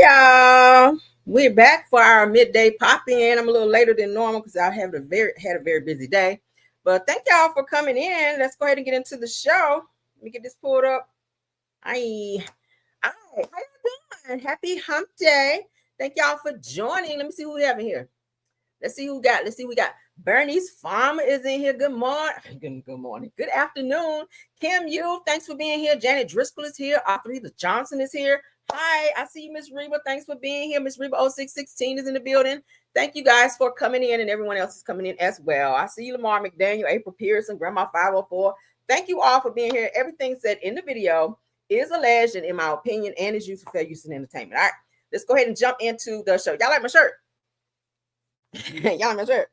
y'all. We're back for our midday pop-in. I'm a little later than normal because I had a very busy day. But thank y'all for coming in. Let's go ahead and get into the show. Let me get this pulled up. Hi, how you doing? Happy hump day. Thank y'all for joining. Let me see who we have in here. Let's see who got. We got Bernice Farmer is in here. Good morning. Good morning. Good afternoon. Kim Yu, thanks for being here. Janet Driscoll is here. Arthur Johnson is here. Hi, I see you, Miss Reba. Thanks for being here. Miss Reba 0616 is in the building. Thank you guys for coming in, and everyone else is coming in as well. I see you, Lamar McDaniel, April Pearson, Grandma 504. Thank you all for being here. Everything said in the video is alleged and in my opinion and is used for fair use and entertainment. All right, let's go ahead and jump into the show. Y'all like my shirt? Y'all like my shirt?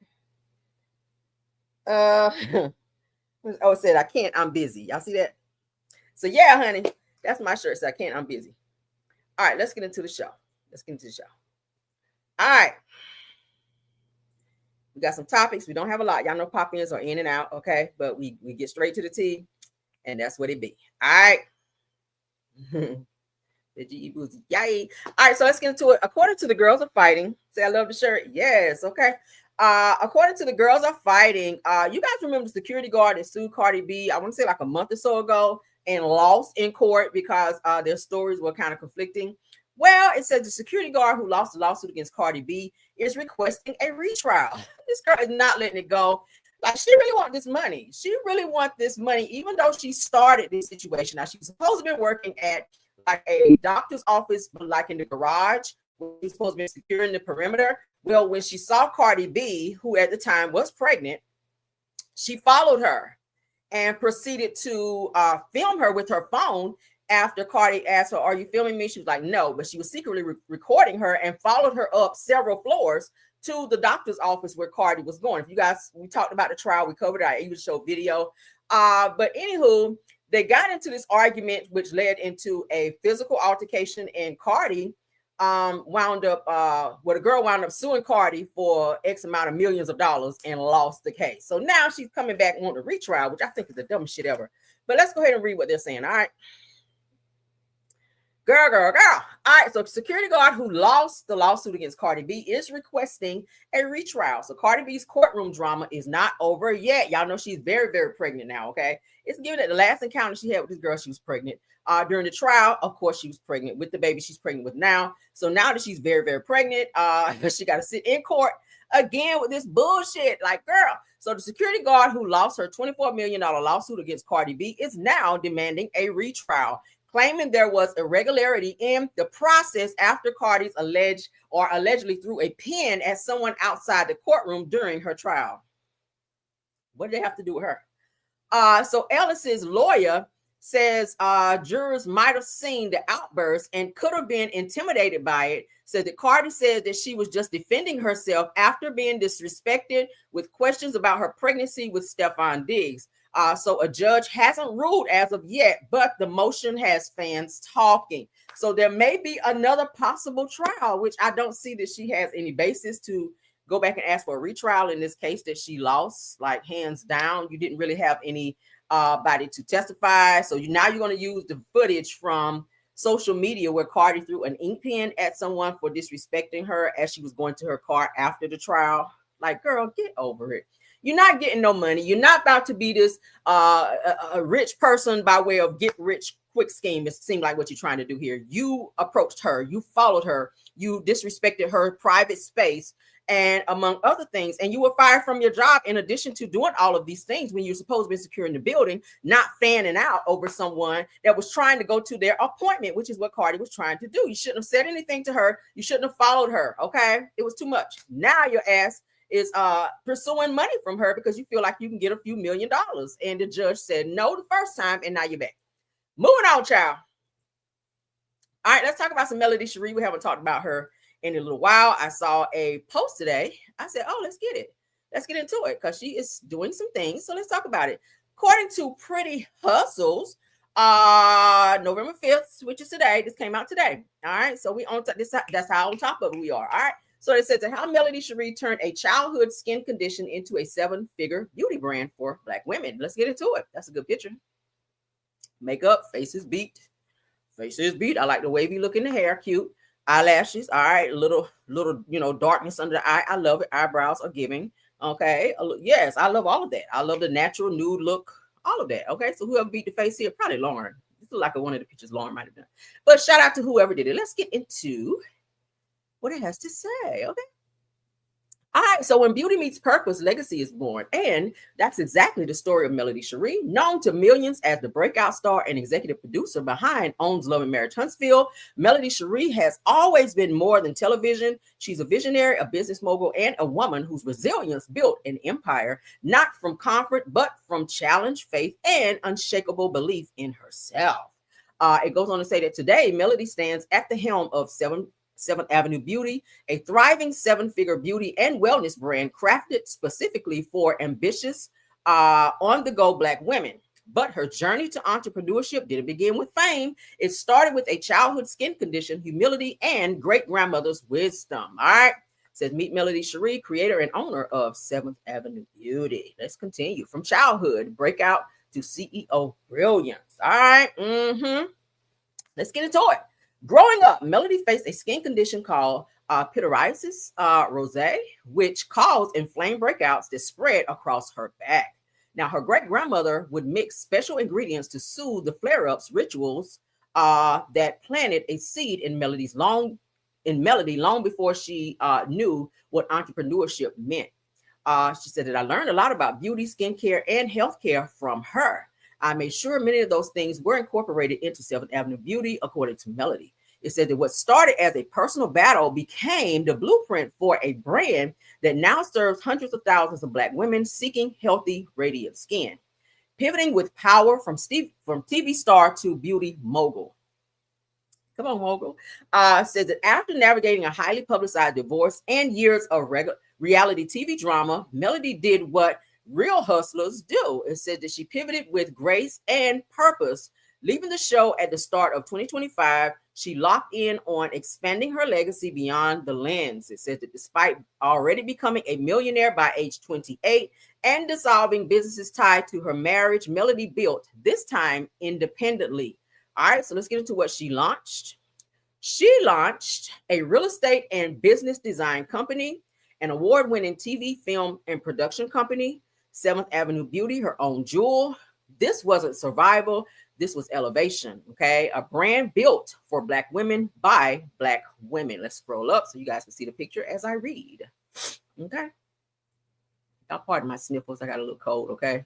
Oh, it said I can't, I'm busy. Y'all see that? So yeah, honey, that's my shirt. So I can't, I'm busy. All right, let's get into the show. All right. We got some topics. We don't have a lot. Y'all know pop-ins are in and out, okay? But we get straight to the tea, and that's what it be. All right. Yay. All right, so let's get into it. According to the Girls Are Fighting, say I love the shirt. Yes, okay. According to the Girls Are Fighting, you guys remember the security guard that sued Cardi B, I want to say like a month or so ago, and lost in court because their stories were kind of conflicting. Well, it says the security guard who lost the lawsuit against Cardi B is requesting a retrial. This girl is not letting it go. Like, she really wants this money. She really wants this money, even though she started this situation. Now, she was supposed to be working at like a doctor's office, but like in the garage, where she was supposed to be securing the perimeter. Well, when she saw Cardi B, who at the time was pregnant, she followed her and proceeded to film her with her phone. After Cardi asked her, "Are you filming me?" She was like, "No," but she was secretly recording her and followed her up several floors to the doctor's office where Cardi was going. If you guys, we talked about the trial, we covered it. I even showed video. But anywho, they got into this argument, which led into a physical altercation, and Cardi wound up, the girl wound up suing Cardi for X amount of millions of dollars and lost the case. So now she's coming back and wanting a retrial, which I think is the dumbest shit ever. But let's go ahead and read what they're saying. All right. Girl. All right, so security guard who lost the lawsuit against Cardi B is requesting a retrial. So Cardi B's courtroom drama is not over yet. Y'all know she's very pregnant now, okay? It's given that the last encounter she had with this girl, she was pregnant. During the trial, of course, she was pregnant with the baby she's pregnant with now. So now that she's very pregnant, she got to sit in court again with this bullshit. Like, girl. So the security guard who lost her $24 million lawsuit against Cardi B is now demanding a retrial, claiming there was irregularity in the process after Cardi's allegedly threw a pen at someone outside the courtroom during her trial. What did they have to do with her? So Ellis's lawyer says jurors might have seen the outburst and could have been intimidated by it. Said that Cardi said that she was just defending herself after being disrespected with questions about her pregnancy with Stefan Diggs. So a judge hasn't ruled as of yet, but the motion has fans talking. So there may be another possible trial, which I don't see that she has any basis to go back and ask for a retrial in this case that she lost, like hands down. You didn't really have any body to testify. So now you're going to use the footage from social media where Cardi threw an ink pen at someone for disrespecting her as she was going to her car after the trial. Like, girl, get over it. You're not getting no money. You're not about to be this a rich person by way of get rich quick scheme. It seemed like what you're trying to do here. You approached her, you followed her, you disrespected her private space, and among other things, and you were fired from your job in addition to doing all of these things when you're supposed to be securing the building, not fanning out over someone that was trying to go to their appointment, which is what Cardi was trying to do. You shouldn't have said anything to her. You shouldn't have followed her, okay? It was too much. Now your ass is pursuing money from her because you feel like you can get a few $1 million. And the judge said no the first time, and now you're back. Moving on, child. All right, let's talk about some Melody Sheree. We haven't talked about her in a little while. I saw a post today. I said, oh, let's get it. Let's get into it because she is doing some things. So let's talk about it. According to Pretty Hustles, November 5th, which is today. This came out today. All right. So we on this. That's how on top of it we are. All right. So it says how Melody Sheree turned a childhood skin condition into a 7-figure beauty brand for Black women. Let's get into it. That's a good picture. Makeup, faces beat. I like the wavy look in the hair. Cute. Eyelashes, all right, little, darkness under the eye. I love it. Eyebrows are giving. Okay. Yes, I love all of that. I love the natural nude look, all of that. Okay. So whoever beat the face here, probably Lauren. This is like one of the pictures Lauren might have done. But shout out to whoever did it. Let's get into what it has to say. Okay. All right, so when beauty meets purpose, legacy is born. And that's exactly the story of Melody Sheree, known to millions as the breakout star and executive producer behind Owns Love and Marriage Huntsville. Melody Sheree has always been more than television. She's a visionary, a business mogul, and a woman whose resilience built an empire, not from comfort, but from challenge, faith, and unshakable belief in herself. It goes on to say that today, Melody stands at the helm of Seventh Avenue Beauty, a thriving seven-figure beauty and wellness brand crafted specifically for ambitious, on-the-go Black women. But her journey to entrepreneurship didn't begin with fame. It started with a childhood skin condition, humility, and great-grandmother's wisdom. All right. Says, meet Melody Sheree, creator and owner of Seventh Avenue Beauty. Let's continue. From childhood breakout to CEO brilliance. All right. Let's get into it. Growing up, Melody faced a skin condition called pityriasis rosacea, which caused inflamed breakouts that spread across her back. Now, her great-grandmother would mix special ingredients to soothe the flare-ups, rituals that planted a seed in Melody long before she knew what entrepreneurship meant. She said that I learned a lot about beauty, skincare, and healthcare from her. I made sure many of those things were incorporated into Seventh Avenue Beauty, according to Melody. It said that what started as a personal battle became the blueprint for a brand that now serves hundreds of thousands of Black women seeking healthy, radiant skin. Pivoting with power from TV star to beauty mogul. Come on, mogul. Says that after navigating a highly publicized divorce and years of reality TV drama, Melody did what real hustlers do. It said that she pivoted with grace and purpose. Leaving the show at the start of 2025, she locked in on expanding her legacy beyond the lens. It says that despite already becoming a millionaire by age 28 and dissolving businesses tied to her marriage, Melody built, this time independently. All right, so let's get into what she launched. She launched a real estate and business design company, an award-winning TV, film, and production company, Seventh Avenue Beauty, her own jewel. This wasn't survival. This was elevation, okay? A brand built for Black women by Black women. Let's scroll up so you guys can see the picture as I read, okay? Y'all pardon my sniffles. I got a little cold, okay?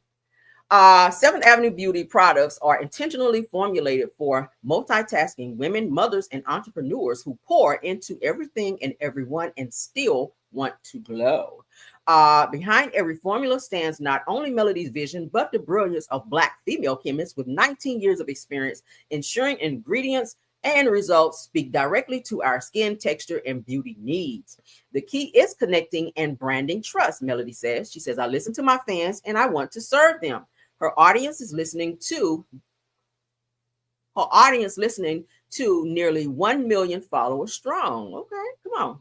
Seventh Avenue Beauty products are intentionally formulated for multitasking women, mothers, and entrepreneurs who pour into everything and everyone and still want to glow. Behind every formula stands not only Melody's vision, but the brilliance of Black female chemists with 19 years of experience, ensuring ingredients and results speak directly to our skin texture and beauty needs. The key is connecting and branding trust, Melody says. She says, I listen to my fans and I want to serve them. Her audience listening to nearly 1 million followers strong. Okay, come on.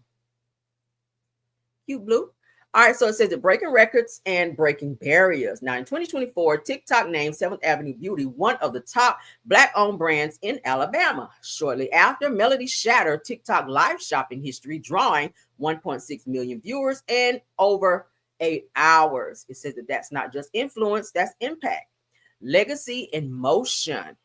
Cute blue. All right, so it says that breaking records and breaking barriers. Now, in 2024, TikTok named Seventh Avenue Beauty one of the top Black-owned brands in Alabama. Shortly after, Melody shattered TikTok live shopping history, drawing 1.6 million viewers in over 8 hours. It says that that's not just influence, that's impact. Legacy in motion.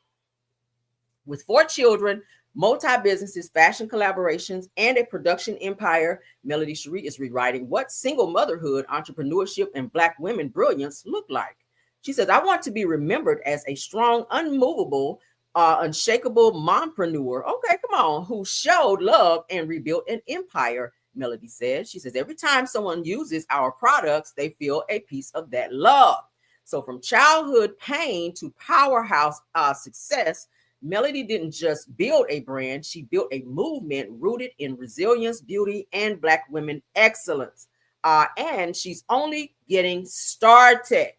With 4 children, multi-businesses, fashion collaborations, and a production empire, Melody Sheree is rewriting what single motherhood, entrepreneurship, and Black women brilliance look like. She says, I want to be remembered as a strong, unmovable, unshakable mompreneur. Okay, come on, who showed love and rebuilt an empire, Melody says. She says, every time someone uses our products, they feel a piece of that love. So from childhood pain to powerhouse success, Melody didn't just build a brand, she built a movement rooted in resilience, beauty, and Black women excellence. And she's only getting started.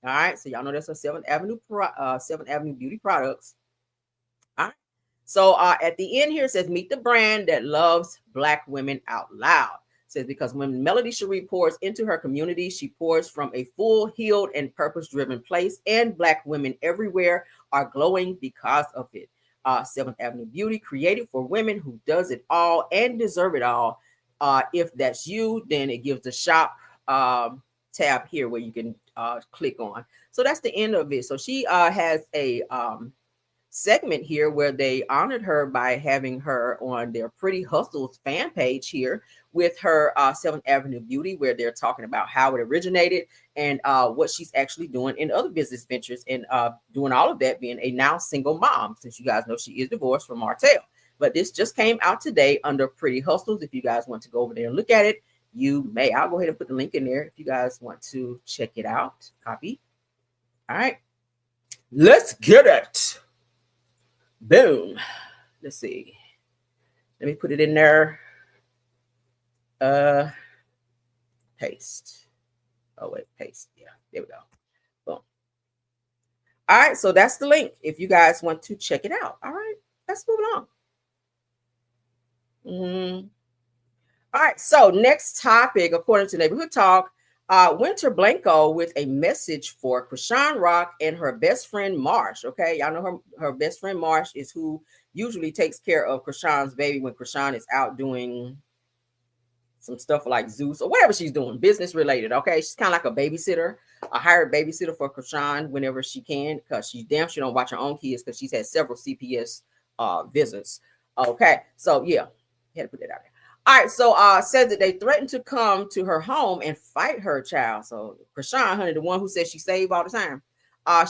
All right, so y'all know that's a Seventh Avenue Beauty products. All right. So at the end here, it says, meet the brand that loves Black women out loud. Says, because when Melody Sheree pours into her community, she pours from a full, healed, and purpose-driven place, and Black women everywhere are glowing because of it. Seventh Avenue Beauty, created for women who does it all and deserve it all. If that's you, then it gives the shop tab here where you can click on. So that's the end of it. So she has a segment here where they honored her by having her on their Pretty Hustles fan page here with her Seventh Avenue Beauty, where they're talking about how it originated and what she's actually doing in other business ventures, and doing all of that being a now single mom, since you guys know she is divorced from Martell. But this just came out today under Pretty Hustles. If you guys want to go over there and look at it, you may. I'll go ahead and put the link in there if you guys want to check it out. Copy. All right. Let's get it. Boom. Let's see. Let me put it in there. Paste. Oh, wait, paste. Yeah, there we go. Boom. All right, so that's the link if you guys want to check it out. All right, let's move on. All right, so next topic, according to Neighborhood Talk, Winter Blanco with a message for Chrisean Rock and her best friend Marsh. Okay, y'all know her best friend Marsh is who usually takes care of Chrisean's baby when Chrisean is out doing some stuff like Zeus or whatever she's doing, business related. Okay, she's kind of like a babysitter, a hired babysitter for Chrisean whenever she can, because she don't watch her own kids because she's had several CPS visits. Okay, so yeah, had to put that out there. All right, so says that they threatened to come to her home and fight her child. So Chrisean, honey, the one who says she save all the time.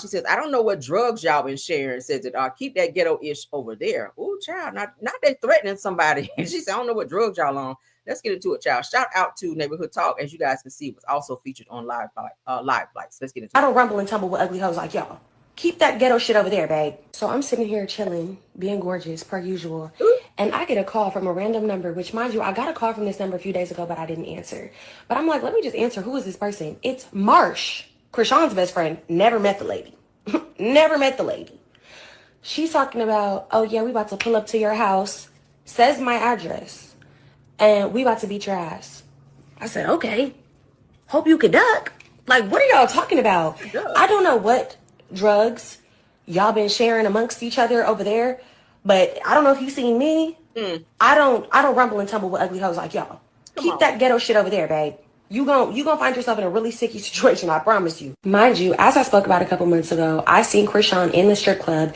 She says, I don't know what drugs y'all been sharing. Says that keep that ghetto-ish over there. Ooh, child, not they threatening somebody. And she said, I don't know what drugs y'all on. Let's get into it, child. Shout out to Neighborhood Talk. As you guys can see, it was also featured on Live Bites. Let's get into it. I don't rumble and tumble with ugly hoes like y'all. Keep that ghetto shit over there, babe. So I'm sitting here chilling, being gorgeous, per usual. And I get a call from a random number, which, mind you, I got a call from this number a few days ago, but I didn't answer. But I'm like, let me just answer. Who is this person? It's Marsh, Chrisean's best friend. Never met the lady. Never met the lady. She's talking about, oh, yeah, we about to pull up to your house. Says my address. And we about to beat your ass. I said, okay. Hope you could duck. Like, what are y'all talking about? I don't know what drugs y'all been sharing amongst each other over there, but I don't know if you seen me. I don't rumble and tumble with ugly hoes like y'all. Keep that ghetto shit over there, babe. You gonna find yourself in a really sicky situation, I promise you. Mind you, as I spoke about a couple months ago, I seen Chrisean in the strip club.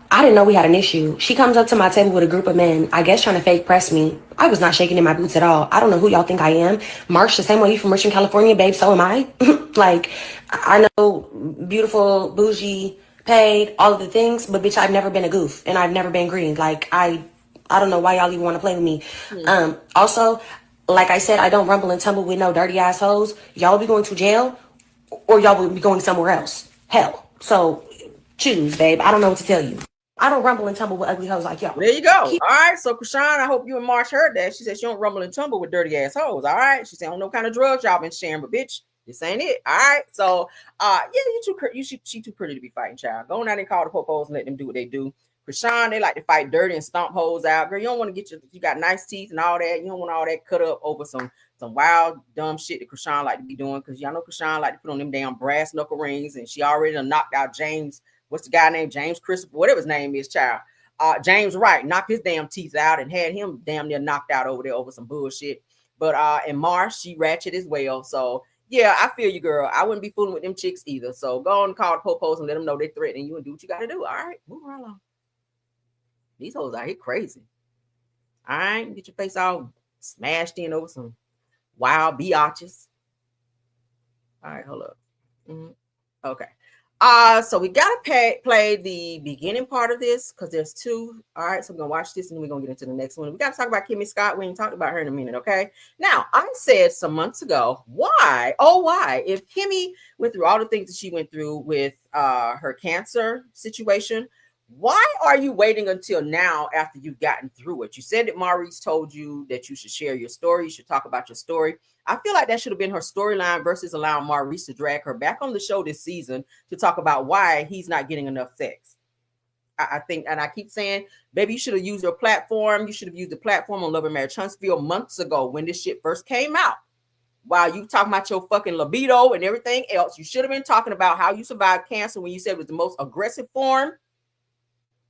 I didn't know we had an issue. She comes up to my table with a group of men, I guess trying to fake press me. I was not shaking in my boots at all. I don't know who y'all think I am. Marsh, the same way you from Richmond, California, babe, so am I. Like, I know, beautiful, bougie, paid, all of the things, but bitch, I've never been a goof, and I've never been green. Like, I don't know why y'all even want to play with me. Also, like I said, I don't rumble and tumble with no dirty ass hoes. Y'all will be going to jail, or y'all will be going somewhere else. Hell. So, choose, babe. I don't know what to tell you. I don't rumble and tumble with ugly hoes like y'all. There you go. All right. So, Chrisean, I hope you and Marsh heard that. She said she don't rumble and tumble with dirty ass hoes. All right. She said, I don't know what kind of drugs y'all been sharing, but bitch, this ain't it. All right. So, yeah, she too pretty to be fighting, child. Go on out and call the popos and let them do what they do. Chrisean, they like to fight dirty and stomp hoes out. Girl, you don't want to you got nice teeth and all that. You don't want all that cut up over some wild, dumb shit that Chrisean like to be doing. Because y'all know Chrisean like to put on them damn brass knuckle rings. And she already done knocked out James. What's the guy named James Christopher? Whatever his name is, child. James Wright knocked his damn teeth out and had him damn near knocked out over there over some bullshit. But and Marsh, she ratchet as well. So yeah, I feel you, girl. I wouldn't be fooling with them chicks either. So go on and call the popos and let them know they're threatening you and do what you got to do. All right, move right along. These hoes out here crazy. All right, get your face all smashed in over some wild biatches. All right, hold up. Okay. So we gotta play the beginning part of this because there's two. All right, so we're gonna watch this and then we're gonna get into the next one. We gotta talk about Kimmy Scott. We ain't talked about her in a minute, okay? Now, I said some months ago, why, if Kimmy went through all the things that she went through with her cancer situation, why are you waiting until now after you've gotten through it? You said that Maurice told you that you should share your story, you should talk about your story. I feel like that should have been her storyline versus allowing Maurice to drag her back on the show this season to talk about why he's not getting enough sex. I think, and I keep saying, baby, you should have used your platform. You should have used the platform on Love and Marriage Huntsville months ago when this shit first came out. While you talking about your fucking libido and everything else, you should have been talking about how you survived cancer when you said it was the most aggressive form.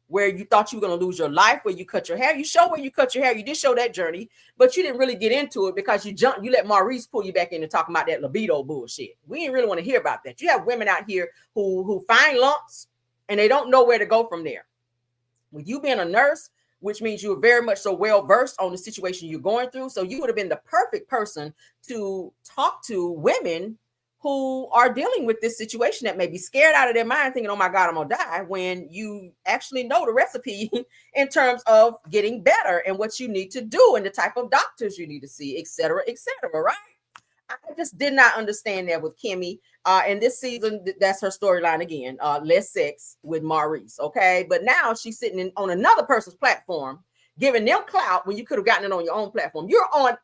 where you thought you were going to lose your life, where you cut your hair. You show where you cut your hair. You did show that journey, but you didn't really get into it because you let Maurice pull you back into talking about that libido bullshit. We didn't really want to hear about that. You have women out here who find lumps and they don't know where to go from there. With you being a nurse, which means you're very much so well versed on the situation you're going through. So you would have been the perfect person to talk to women who are dealing with this situation that may be scared out of their mind thinking, oh my God, I'm gonna die, when you actually know the recipe in terms of getting better and what you need to do and the type of doctors you need to see, et cetera, right? I just did not understand that with Kimmy. And this season, that's her storyline again, less sex with Maurice, okay? But now she's sitting on another person's platform, giving them clout when you could have gotten it on your own platform. You're on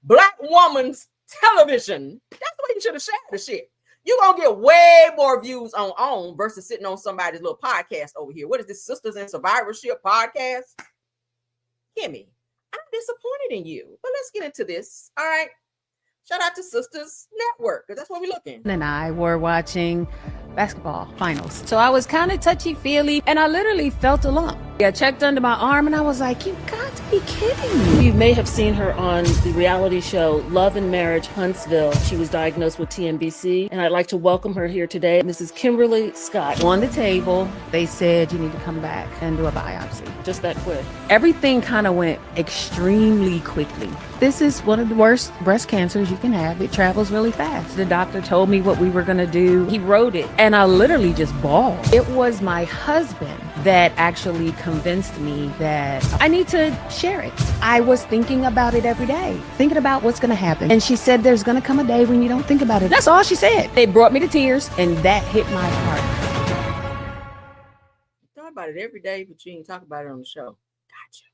Black woman's television. That's the way you should have shared the shit. You're gonna get way more views on OWN versus sitting on somebody's little podcast over here. What is this, Sisters in Survivorship podcast? Kimmy, I'm disappointed in you. But let's get into this. All right. Shout out to Sisters Network, because that's what we're looking. And I were watching basketball finals. So I was kind of touchy-feely, and I literally felt a lump. I checked under my arm, and I was like, you got to be kidding me. You may have seen her on the reality show Love and Marriage Huntsville. She was diagnosed with TNBC, and I'd like to welcome her here today, Mrs. Kimberly Scott. On the table, they said you need to come back and do a biopsy. Just that quick. Everything kind of went extremely quickly. This is one of the worst breast cancers you can have. It travels really fast. The doctor told me what we were going to do. He wrote it, and I literally just bawled. It was my husband that actually convinced me that I need to share it. I was thinking about it every day, thinking about what's going to happen. And she said, there's going to come a day when you don't think about it. That's all she said. They brought me to tears, and that hit my heart. Talk about it every day, but you didn't talk about it on the show. Gotcha.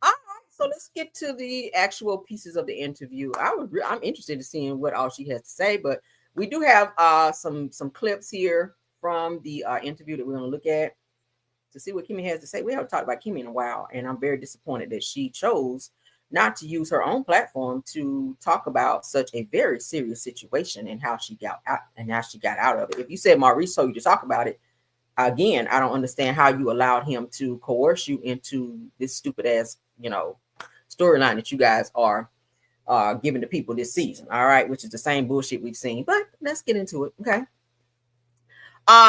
All right, so let's get to the actual pieces of the interview. I'm interested in seeing what all she has to say, but we do have some clips here from the interview that we're going to look at to see what Kimmy has to say. We haven't talked about Kimmy in a while, and I'm very disappointed that she chose not to use her own platform to talk about such a very serious situation and how she got out of it. If you said Maurice told you to talk about it, again, I don't understand how you allowed him to coerce you into this stupid ass, storyline that you guys are giving to people this season. All right, which is the same bullshit we've seen. But let's get into it. Okay.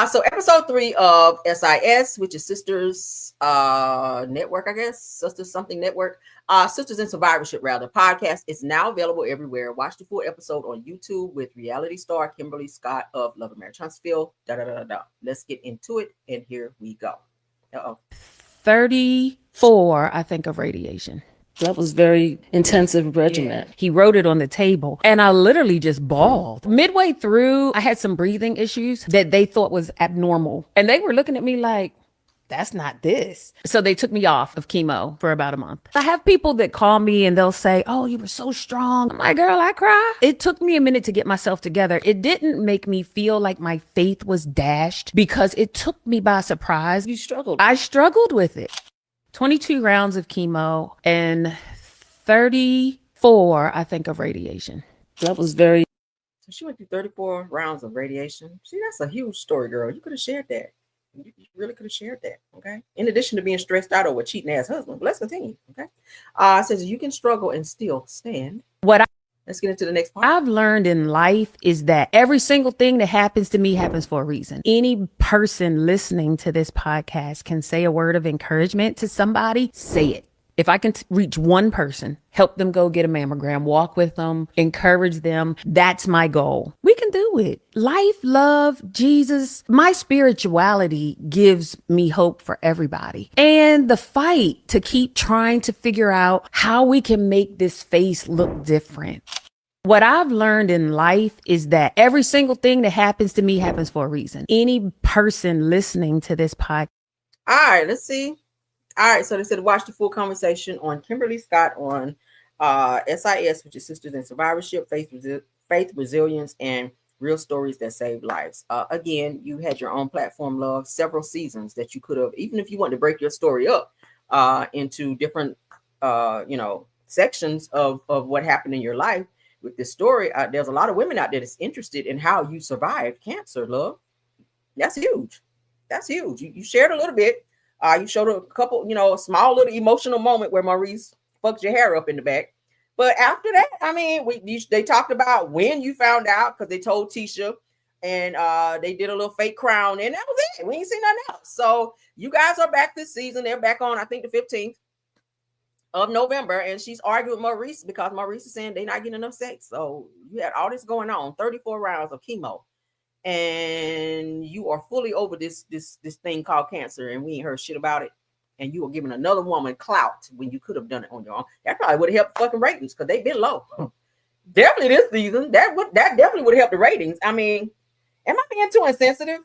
So episode 3 of SIS, which is Sisters Network, I guess, Sisters something network, Sisters in Survivorship rather, podcast is now available everywhere. Watch the full episode on YouTube with reality star Kimberly Scott of Love and Marriage Huntsville. Let's get into it, and here we go. 34, I think, of radiation. That was very intensive regimen. Yeah. He wrote it on the table, and I literally just bawled. Midway through, I had some breathing issues that they thought was abnormal. And they were looking at me like, that's not this. So they took me off of chemo for about a month. I have people that call me and they'll say, oh, you were so strong. I'm like, girl, I cry. It took me a minute to get myself together. It didn't make me feel like my faith was dashed because it took me by surprise. You struggled. I struggled with it. 22 rounds of chemo and 34, I think, of radiation. That was very... So she went through 34 rounds of radiation. See, that's a huge story, girl. You could have shared that. You really could have shared that, okay? In addition to being stressed out over a cheating ass husband. But let's continue, okay? It says you can struggle and still stand. Let's get into the next part. I've learned in life is that every single thing that happens to me happens for a reason. Any person listening to this podcast can say a word of encouragement to somebody, say it. If I can reach one person, help them go get a mammogram, walk with them, encourage them, that's my goal. We can do it. Life, love, Jesus, my spirituality gives me hope for everybody. And the fight to keep trying to figure out how we can make this face look different. What I've learned in life is that every single thing that happens to me happens for a reason. Any person listening to this podcast. All right, let's see. All right, so they said watch the full conversation on Kimberly Scott on SIS, which is Sisters in Survivorship, Faith, Resilience, and Real Stories That Save Lives. Again, you had your own platform, love, several seasons that you could have, even if you wanted to break your story up into different, sections of what happened in your life with this story. There's a lot of women out there that's interested in how you survived cancer, love. That's huge. That's huge. You shared a little bit. You showed a couple, a small little emotional moment where Maurice fucked your hair up in the back. But after that, I mean, they talked about when you found out because they told Tisha, and they did a little fake crown, and that was it. We ain't seen nothing else. So you guys are back this season. They're back on, I think, the 15th of November, and she's arguing with Maurice because Maurice is saying they're not getting enough sex. So you had all this going on, 34 rounds of chemo, and you are fully over this thing called cancer, and we ain't heard shit about it. And you were giving another woman clout when you could have done it on your own. That probably would have helped fucking ratings because they've been low. Definitely this season, that definitely would have helped the ratings. I mean, am I being too insensitive?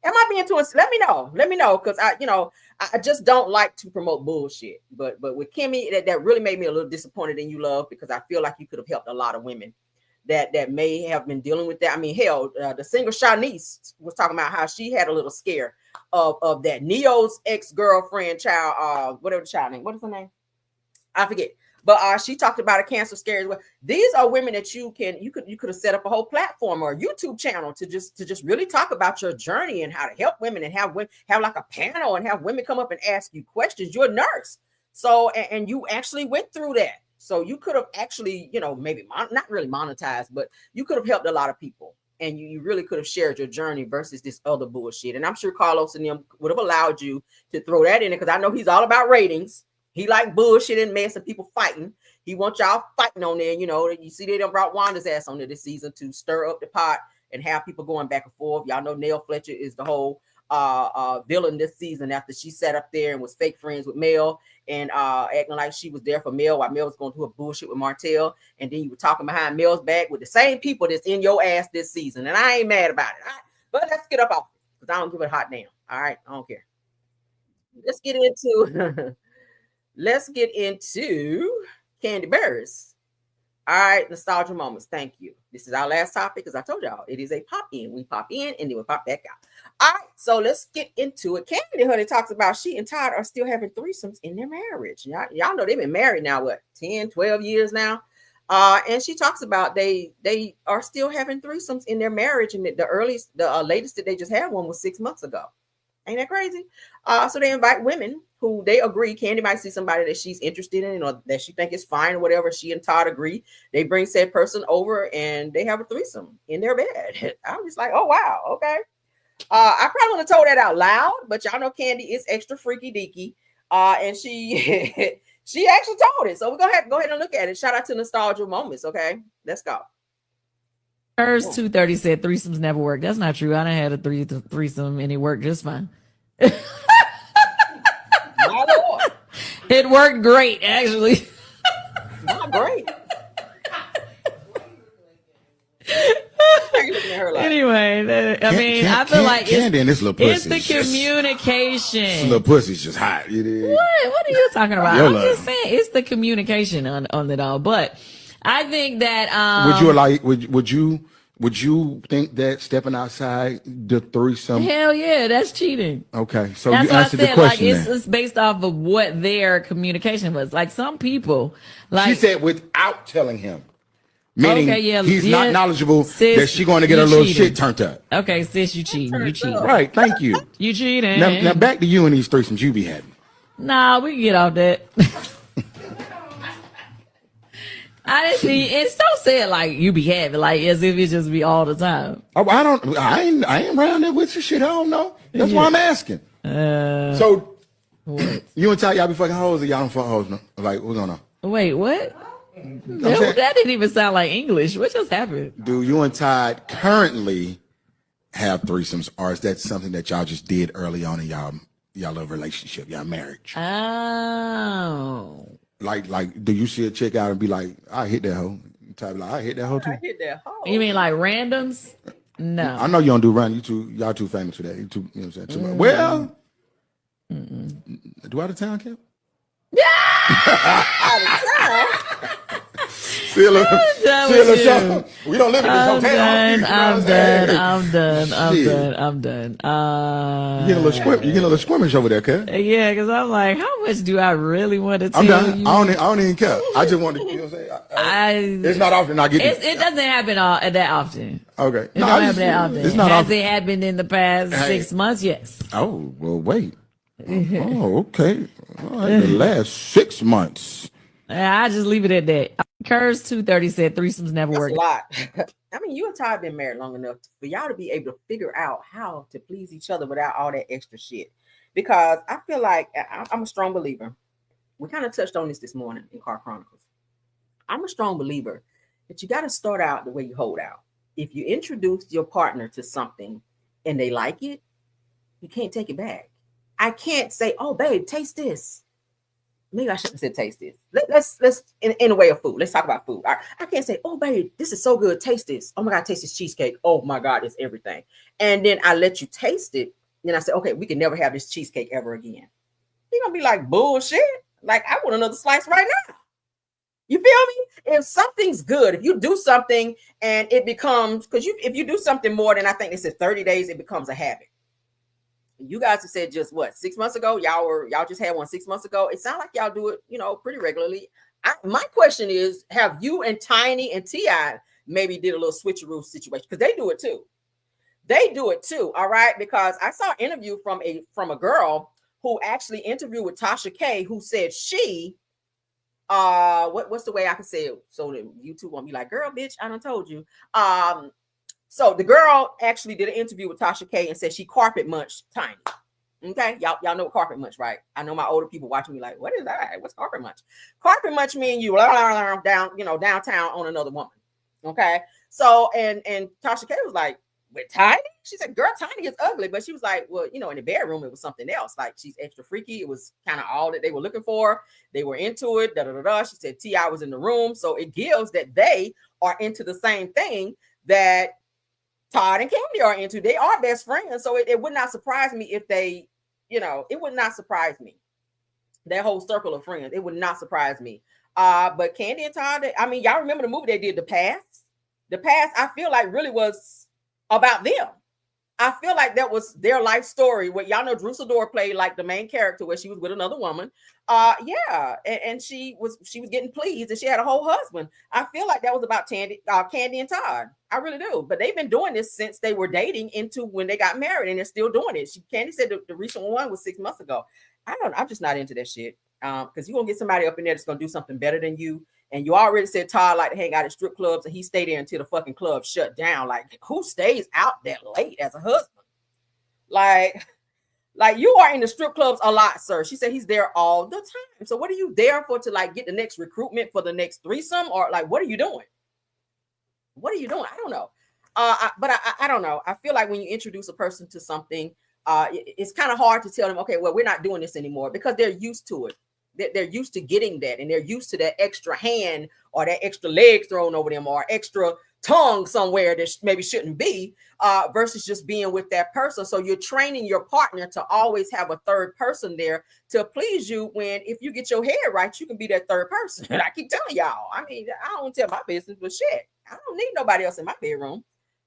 Am I being too? Let me know, because I just don't like to promote bullshit. But with Kimmy, that really made me a little disappointed in you, love, because I feel like you could have helped a lot of women that may have been dealing with that. I mean, hell, the singer Shanice was talking about how she had a little scare of that Neo's ex-girlfriend child, whatever the child name, what is her name? I forget. But she talked about a cancer scare as well. These are women that you could have set up a whole platform or a YouTube channel to just really talk about your journey and how to help women, and have like a panel and have women come up and ask you questions. You're a nurse, so and you actually went through that. So you could have actually, maybe not really monetized, but you could have helped a lot of people, and you really could have shared your journey versus this other bullshit. And I'm sure Carlos and them would have allowed you to throw that in there, because I know he's all about ratings. He like bullshit and mess and people fighting. He wants y'all fighting on there. You see they done brought Wanda's ass on there this season to stir up the pot and have people going back and forth. Y'all know Nell Fletcher is the whole villain this season after she sat up there and was fake friends with Mel and acting like she was there for Mel while Mel was going through a bullshit with Martell. And then you were talking behind Mel's back with the same people that's in your ass this season. And I ain't mad about it. But let's get up off it, because I don't give a hot damn. All right, I don't care. Let's get into Kandi Burruss. All right, nostalgia moments. Thank you. This is our last topic, because I told y'all it is a pop in. We pop in and then we pop back out. All right, so let's get into it. Kandi, honey, talks about she and Todd are still having threesomes in their marriage. Y'all know they've been married now, what, 10, 12 years now? And she talks about they are still having threesomes in their marriage, and the latest that they just had one was 6 months ago. Ain't that crazy? So they invite women who they agree. Kandi might see somebody that she's interested in or that she think is fine or whatever. She and Todd agree. They bring said person over and they have a threesome in their bed. I'm just like, oh, wow. Okay. I probably want to told that out loud, but y'all know Kandi is extra freaky deaky. And she she actually told it. So we're going to go ahead and look at it. Shout out to Nostalgia Moments. Okay. Let's go. Hers 230 said threesomes never work. That's not true. I done had a threesome and it worked just fine. It worked great, actually. Not great. Anyway, I feel like Kandi and this little pussy. It's the communication. This little pussy's just hot. You did. What are you talking about? I'm just saying it's the communication on it all. But I think that would you think that stepping outside the threesome? Hell yeah, that's cheating. Okay, so that's you answered the question. Like it's based off of what their communication was. Like some people, like she said, without telling him, meaning he's not knowledgeable, sis, that she's going to get a little shit turned up. Okay, sis, you cheating. You cheating. Right? Thank you. You cheating. Now back to you and these threesomes you be having. Nah, we can get off that. I didn't see it's so said like you be having, like as if it just be all the time. Oh, I ain't around there with your shit. I don't know. That's why I'm asking. So what? You and Todd, y'all be fucking hoes or y'all don't fuck hoes? No? Like what's going on? Wait, what? That didn't even sound like English. What just happened? Do you and Todd currently have threesomes, or is that something that y'all just did early on in y'all relationship, y'all marriage? Oh. Like, do you see a chick out and be like, I hit that hoe? Type like, I hit that hoe too. I hit that hoe. You mean like randoms? No. I know you don't do random. Y'all too famous for that. You too, you know what I'm saying? Too much. Well, do out of town count? Yeah. Out of town. See you later. We don't live in this hotel. I'm done. You getting a little squirmish over there, cuz? Yeah, because I'm like, how much do I really want to tell I'm done. you? I don't even care. I just want to, you know what I'm saying? It's not often I get it doesn't happen that often. Okay. It don't happen that often. It's not Has often. it happened in the past 6 months? Yes. Oh, well, wait. Oh, okay. All right, the last 6 months. I just leave it at that. Curves 230 said threesomes never work. A lot. I mean, you and Todd been married long enough for y'all to be able to figure out how to please each other without all that extra shit. Because I feel like I'm a strong believer. We kind of touched on this morning in Car Chronicles. I'm a strong believer that you got to start out the way you hold out. If you introduce your partner to something and they like it, you can't take it back. I can't say, oh, babe, taste this. Maybe I shouldn't have said taste this. Let's in a way of food. Let's talk about food. I can't say, oh, babe, this is so good. Taste this. Oh my God, taste this cheesecake. Oh my God, it's everything. And then I let you taste it. Then I say, okay, we can never have this cheesecake ever again. You're going to be like, bullshit. Like, I want another slice right now. You feel me? If something's good, if you do something and it becomes, because if you do something more than I think they said 30 days, it becomes a habit. You guys have said just what 6 months ago? Y'all just had one 6 months ago. It sounds like y'all do it, pretty regularly. My question is, have you and Tiny and T.I. maybe did a little switcheroo situation? Because they do it too. They do it too. All right. Because I saw an interview from a girl who actually interviewed with Tasha K, who said she what's the way I can say it so that YouTube won't be like, girl, bitch, I done told you. So the girl actually did an interview with Tasha K and said she carpet munched Tiny. Okay, y'all know what carpet munch, right? I know my older people watching me like, what is that? What's carpet munch? Carpet munch mean you down, downtown on another woman. Okay, so and Tasha K was like, with Tiny? She said, girl, Tiny is ugly, but she was like, well, in the bedroom it was something else. Like, she's extra freaky. It was kind of all that they were looking for. They were into it. She said T.I. was in the room, so it gives that they are into the same thing that Todd and Kandi are into. They are best friends, so it would not surprise me if they, it would not surprise me. That whole circle of friends, it would not surprise me. But Kandi and Todd, y'all remember the movie they did, The Past? The Past, I feel like really was about them. I feel like that was their life story. Where y'all know Drew Sidor played like the main character, where she was with another woman. And she was getting pleased, and she had a whole husband. I feel like that was about Kandi and Todd. I really do. But they've been doing this since they were dating into when they got married, and they're still doing it. Kandi said the recent one was 6 months ago. I'm just not into that shit. Because you're gonna get somebody up in there that's gonna do something better than you. And you already said Todd like to hang out at strip clubs, and he stayed there until the fucking club shut down. Like, who stays out that late as a husband? Like you are in the strip clubs a lot, sir. She said he's there all the time. So what are you there for, to like get the next recruitment for the next threesome, or like what are you doing? What are you doing? I don't know. But I don't know. I feel like when you introduce a person to something, it's kind of hard to tell them, okay, well, we're not doing this anymore, because they're used to it. They're used to getting that, and they're used to that extra hand or that extra leg thrown over them or extra tongue somewhere that maybe shouldn't be, versus just being with that person. So you're training your partner to always have a third person there to please you, when if you get your head right, you can be that third person. And I keep telling y'all, I don't tell my business, but shit, I don't need nobody else in my bedroom.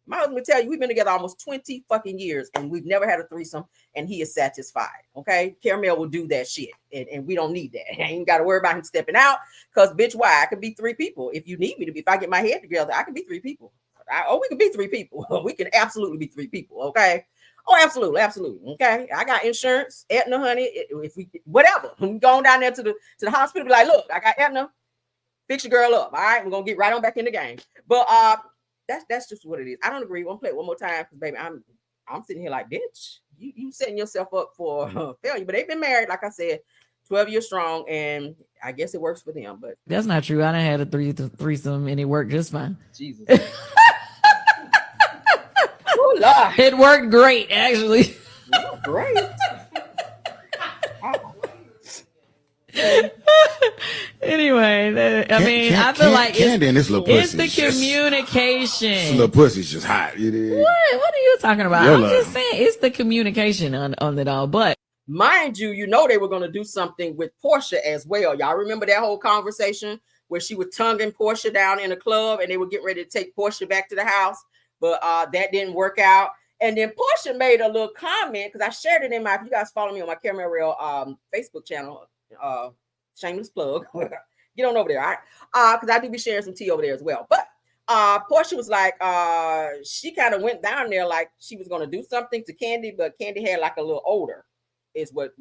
My husband will tell you, we've been together almost 20 fucking years, and we've never had a threesome, and he is satisfied. Okay. Caramel will do that shit, and we don't need that. I ain't got to worry about him stepping out, because bitch, why? I could be 3 people. If you need me to be, if I get my head together, I can be 3 people. We can be 3 people. We can absolutely be 3 people. Okay. Oh, absolutely. Absolutely. Okay. I got insurance, Aetna, honey. If we, whatever, we going down there to the hospital, be like, look, I got Aetna, fix your girl up. All right. We're going to get right on back in the game. But, that's just what it is. I don't agree. We'll play it one more time, because baby, I'm sitting here like, bitch, you setting yourself up for failure. But they've been married, like I said, 12 years strong, and I guess it works for them. But that's not true. I done had a threesome and it worked just fine. Jesus. Oh, Lord. It worked great, actually. Oh, great. Anyway, I feel like it's the communication. This little pussy's just hot. It is. What are you talking about? I'm just saying it's the communication on it all. But mind you, they were going to do something with Portia as well. Y'all remember that whole conversation where she was tonguing Portia down in a club, and they were getting ready to take Portia back to the house, but that didn't work out. And then Portia made a little comment, because I shared it in my, if you guys follow me on my Camera Real Facebook channel, shameless plug, get on over there, all right? Because I do be sharing some tea over there as well. But Portia was like, she kind of went down there like she was going to do something to Kandi, but Kandi had like a little odor, is what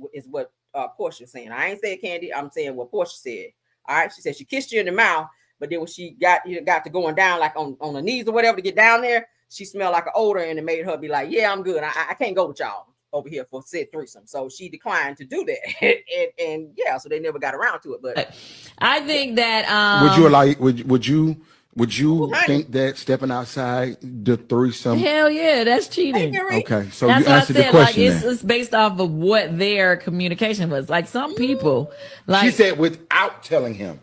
Portia's saying. I ain't saying Kandi, I'm saying what Portia said. All right, she said she kissed you in the mouth, but then when she got to going down like on her knees or whatever to get down there, she smelled like an odor, and it made her be like, yeah, I'm good. I can't go with y'all over here for said threesome. So she declined to do that. and yeah, so they never got around to it. But I think that would you think that stepping outside the threesome? Hell yeah, that's cheating. Okay, so that's you answered the question. Like, it's based off of what their communication was. Like some people, like she said, without telling him.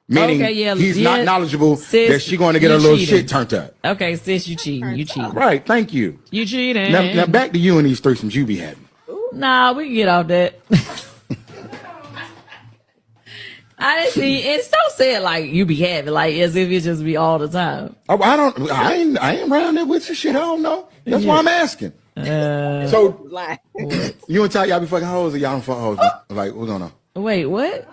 Meaning he's not knowledgeable sis, that she's going to get a little shit turned up. Okay, sis, you cheating. You cheating. Right, thank you. You cheating. Now back to you and these threesomes you be having. Nah, we can get off that. I didn't see it's so sad like you be having, like as if it just be all the time. Oh, I ain't around there with your shit. I don't know. That's why I'm asking. So you and Todd, y'all be fucking hoes or y'all don't fuck hoes? Like, what's going on? Wait, what?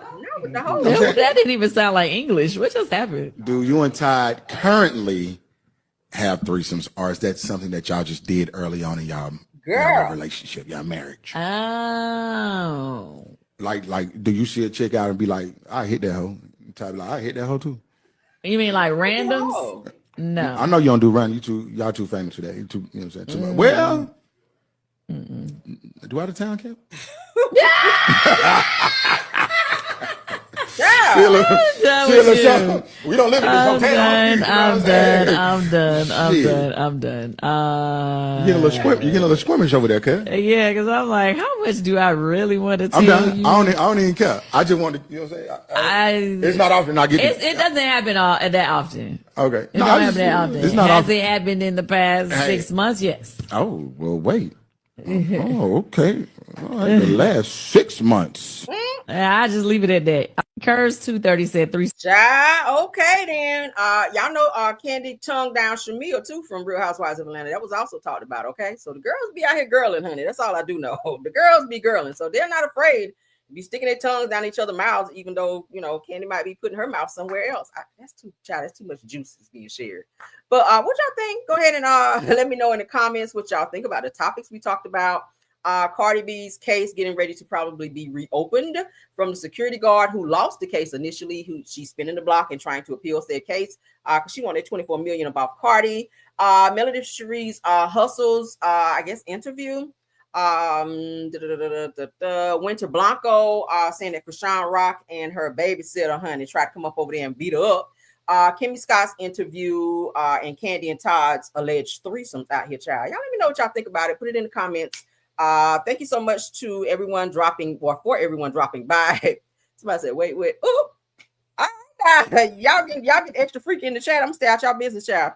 No, that didn't even sound like English. What just happened? Do you and Todd currently have threesomes, or is that something that y'all just did early on in y'all relationship, y'all marriage? Oh. Like, do you see a chick out and be like, I hit that hoe? Todd be like, I hit that hoe too. You mean like randoms? No. I know you don't do random. Y'all too famous for that. You know what I'm saying? Too much. Well, do out of town camp? Yeah. We don't live in this hotel. I'm done. You get a little squirmish over there, cuz. Yeah, because I'm like, how much do I really want to tell I'm done. you? I don't even care. I just want to, you know what I'm saying? It's not often I get it doesn't happen that often. Okay. It don't happen that often. It's not Has often. it happened in the past 6 months? Yes. Oh, well, wait. Oh, okay. All right, the last 6 months. I just leave it at that. Curse 230 said 3. Okay then. Y'all know Kandi tongued down Shamil too from Real Housewives of Atlanta. That was also talked about. Okay, so the girls be out here girling, honey. That's all I do know. The girls be girling, so they're not afraid to be sticking their tongues down each other's mouths, even though Kandi might be putting her mouth somewhere else. That's too much juice is being shared. But what y'all think? Go ahead and let me know in the comments what y'all think about the topics we talked about. Cardi B's case getting ready to probably be reopened from the security guard who lost the case initially, who she's spinning the block and trying to appeal said case because she wanted $24 million about Cardi. Melody Sheree's Hustlaz, I guess, interview. Went to Blanco saying that Chrisean Rock and her babysitter, honey, tried to come up over there and beat her up. Kimmy Scott's interview and Kandi and Todd's alleged threesomes out here, child. Y'all let me know what y'all think about it. Put it in the comments. Thank you so much to everyone for everyone dropping by. Somebody said, wait. Ooh, y'all get extra freaky in the chat. I'm gonna stay out y'all business, child.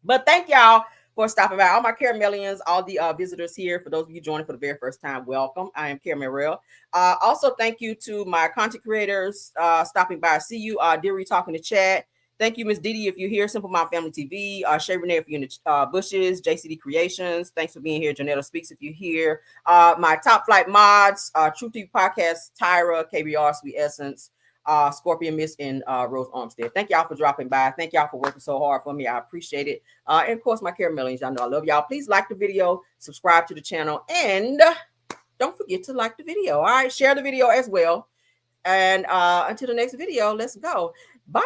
But thank y'all for stopping by. All my Caramelians, all the visitors here. For those of you joining for the very first time, welcome. I am Caramel. Also, thank you to my content creators stopping by. I see you, Deary, talking to chat. Thank you, Miss Didi, if you're here. Simple Mom Family TV. Sheree, if you're in the bushes. JCD Creations. Thanks for being here. Janetta Speaks, if you're here. My top flight mods. Truth TV Podcast. Tyra, KBR, Sweet Essence. Scorpion Miss, and Rose Armstead. Thank y'all for dropping by. Thank y'all for working so hard for me. I appreciate it. And of course, my Caramelians, y'all know I love y'all. Please like the video, subscribe to the channel, and don't forget to like the video. All right, share the video as well. And until the next video, let's go. Bye.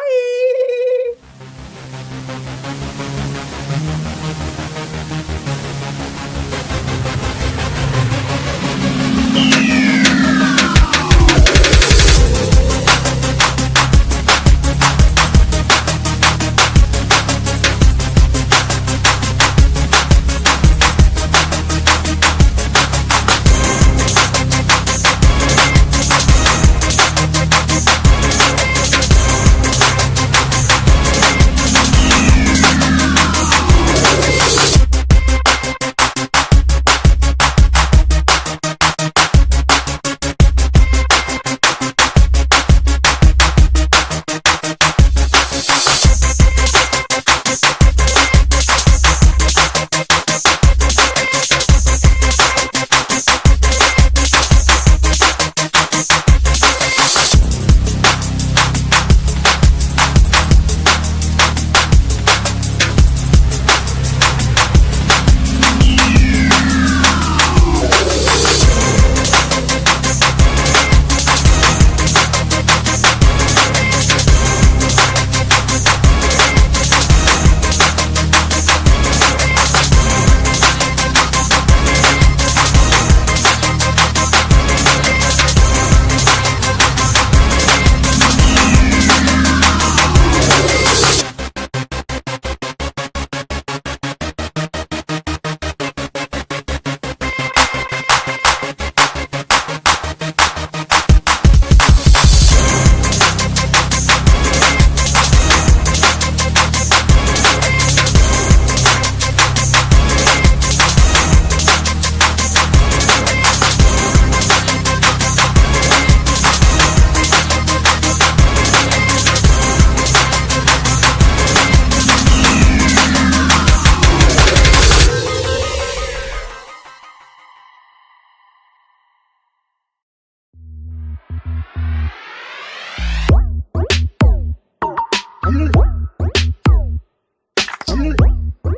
I'm gonna